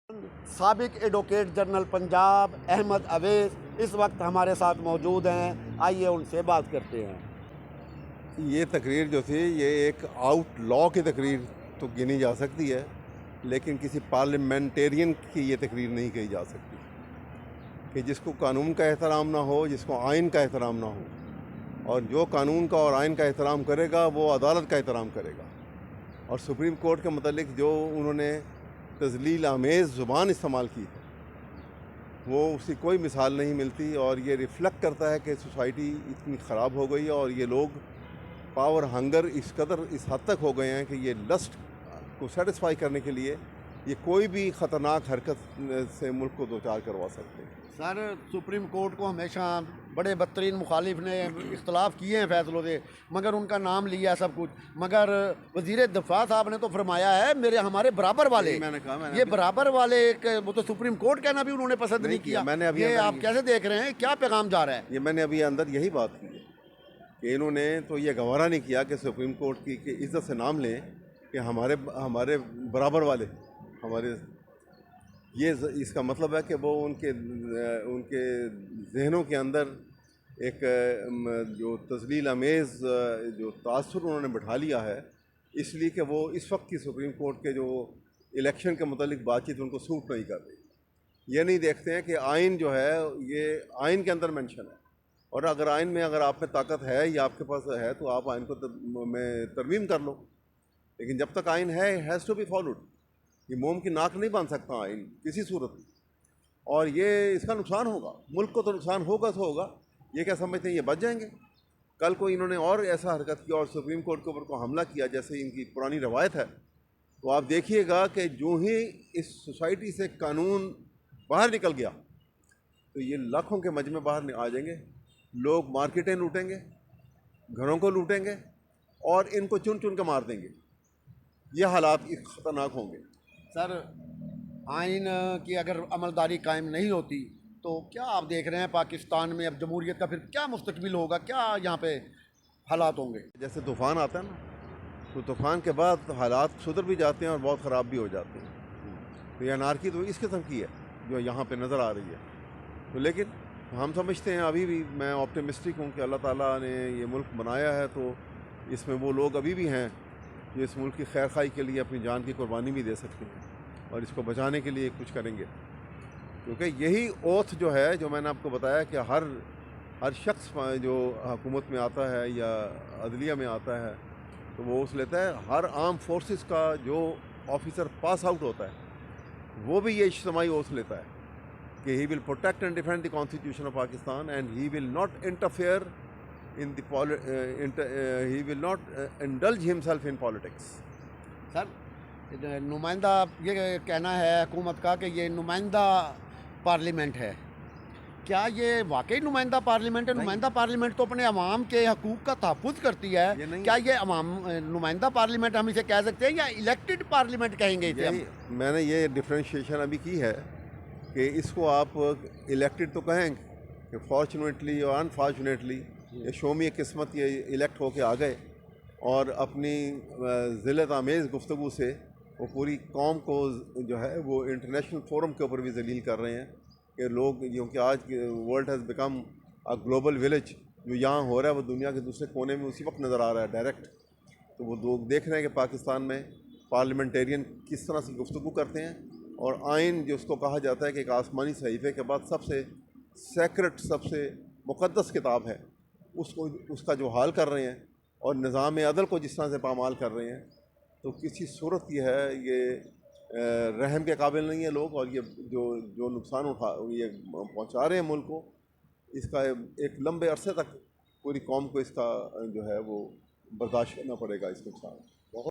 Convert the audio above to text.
साबिक advocate general Punjab Ahmad Awais इस वक्त हमारे साथ मौजूद हैं। आइए उनसे बात करते हैं। ये तकरीर जो थी ये एक आउट लॉ की तकरीर तो गिनी जा सकती है, लेकिन किसी पार्लियामेंटेरियन की ये तकरीर नहीं कही जा सकती कि जिसको कानून का एहतराम ना हो, जिसको आइन का एहतराम ना हो। और जो कानून का और आइन का एहतराम करेगा वो अदालत का एहतराम करेगा। और सुप्रीम कोर्ट के मतलब जो उन्होंने तजलील आमेज़ ज़ुबान इस्तेमाल की है वो उसकी कोई मिसाल नहीं मिलती। और ये रिफ्लेक्ट करता है कि सोसाइटी इतनी ख़राब हो गई है और ये लोग पावर हंगर इस कदर इस हद तक हो गए हैं कि ये लस्ट को सेटिस्फाई करने के लिए ये कोई भी ख़तरनाक हरकत से मुल्क को दो चार करवा सकते हैं। सर, सुप्रीम कोर्ट को हमेशा बड़े बदतरीन मुखालिफ ने इख्तलाफ किए हैं फैसलों से, मगर उनका नाम लिया सब कुछ। मगर वज़ीर दिफा साहब ने तो फरमाया है मेरे हमारे बराबर वाले, मैंने कहा ये बराबर वाले वो तो सुप्रीम कोर्ट कहना भी उन्होंने पसंद नहीं किया। मैंने अभी ये आप कैसे देख रहे हैं, क्या पैगाम जा रहा है? ये मैंने अभी अंदर यही बात की है कि इन्होंने तो ये गवारा नहीं किया कि सुप्रीम कोर्ट की इज्जत से नाम लें कि हमारे हमारे बराबर वाले हमारे। ये इसका मतलब है कि वो उनके उनके जहनों के अंदर एक जो तजलील आमेज़ जो तासुर उन्होंने बैठा लिया है, इसलिए कि वो इस वक्त की सुप्रीम कोर्ट के जो इलेक्शन के मतलब बातचीत उनको सूट नहीं कर रही। ये नहीं देखते हैं कि आइन जो है ये आइन के अंदर मेंशन है, और अगर आइन में अगर आप में ताकत है या आपके पास है तो आप आइन को में तरमीम कर लो। लेकिन जब तक आइन है हैज़ टू बी फॉलोड। ये मोम की नाक नहीं बांध सकता आइन किसी सूरत में, और ये इसका नुकसान होगा, मुल्क को तो नुकसान होगा तो होगा। ये क्या समझते हैं ये बच जाएंगे? कल को इन्होंने और ऐसा हरकत किया और सुप्रीम कोर्ट के ऊपर को हमला किया जैसे इनकी पुरानी रवायत है, तो आप देखिएगा कि जो ही इस सोसाइटी से कानून बाहर निकल गया तो ये लाखों के मजमे बाहर आ जाएंगे। लोग मार्केटें लूटेंगे, घरों को लूटेंगे और इनको चुन चुन के मार देंगे। ये हालात ख़तरनाक होंगे। सर, आइन की अगर अमलदारी कायम नहीं होती तो क्या आप देख रहे हैं पाकिस्तान में अब जमहूरियत का फिर क्या मुस्तकबिल होगा, क्या यहाँ पे हालात होंगे? जैसे तूफ़ान आता है ना, तो तूफ़ान के बाद हालात सुधर भी जाते हैं और बहुत ख़राब भी हो जाते हैं। तो ये अनारकी तो इस किस्म की है जो यहाँ पे नज़र आ रही है। तो लेकिन हम समझते हैं, अभी भी मैं ऑप्टिमिस्टिक हूँ कि अल्लाह ताला ने ये मुल्क बनाया है तो इसमें वो लोग अभी भी हैं जो इस मुल्क की खैर खाई के लिए अपनी जान की कुर्बानी भी दे सकते हैं और इसको बचाने के लिए कुछ करेंगे। क्योंकि यही ओथ जो है, जो मैंने आपको बताया कि हर शख्स जो हुकूमत में आता है या अदलिया में आता है तो वो ओथ लेता है। हर आर्म फोर्सेस का जो ऑफिसर पास आउट होता है वो भी ये इज्तिमाई ओथ लेता है कि he will protect and defend the constitution of Pakistan and he will not interfere in the he will not indulge himself in politics. Sir, नुमाइंदा ये कहना है हुकूमत का कि ये नुमाइंदा पार्लियामेंट है। क्या ये वाकई नुमाइंदा पार्लियामेंट है? नुमाइंदा पार्लियामेंट तो अपने अवाम के हकूक़ का तहफ़्फ़ुज़ करती है। क्या ये अवाम नुमाइंदा पार्लियामेंट हम इसे कह सकते हैं या इलेक्टेड पार्लियामेंट कहेंगे इसे हम? मैंने ये डिफ्रेंशिएशन अभी की है कि इसको आप इलेक्टेड तो कहेंगे कि फॉर्चुनेटली और अनफॉर्चुनेटली ये शोमी किस्मत ये इलेक्ट होके आ गए और अपनी ज़िल्लत आमेज़ गुफ्तगू से वो पूरी कौम को जो है वो इंटरनेशनल फोरम के ऊपर भी जलील कर रहे हैं कि लोग, क्योंकि आज world has become a global village. जो यहाँ हो रहा है वो दुनिया के दूसरे कोने में उसी वक्त नज़र आ रहा है डायरेक्ट। तो वो लोग देख रहे हैं कि पाकिस्तान में पार्लियामेंटेरियन किस तरह से गुफ्तगू करते हैं, और आइन जिसको कहा जाता है कि एक आसमानी सहीफ़े के बाद सबसे सेक्रेट, सबसे मुक़द्दस किताब है, उसको उसका जो हाल कर रहे हैं और निज़ाम अदल को जिस तरह से पामाल कर रहे हैं, तो किसी सूरत ये है ये रहम के काबिल नहीं है लोग। और ये जो जो नुकसान ये पहुंचा रहे हैं मुल्क को, इसका एक लंबे अरसे तक पूरी कौम को इसका जो है वो बर्दाश्त करना पड़ेगा इस नुकसान।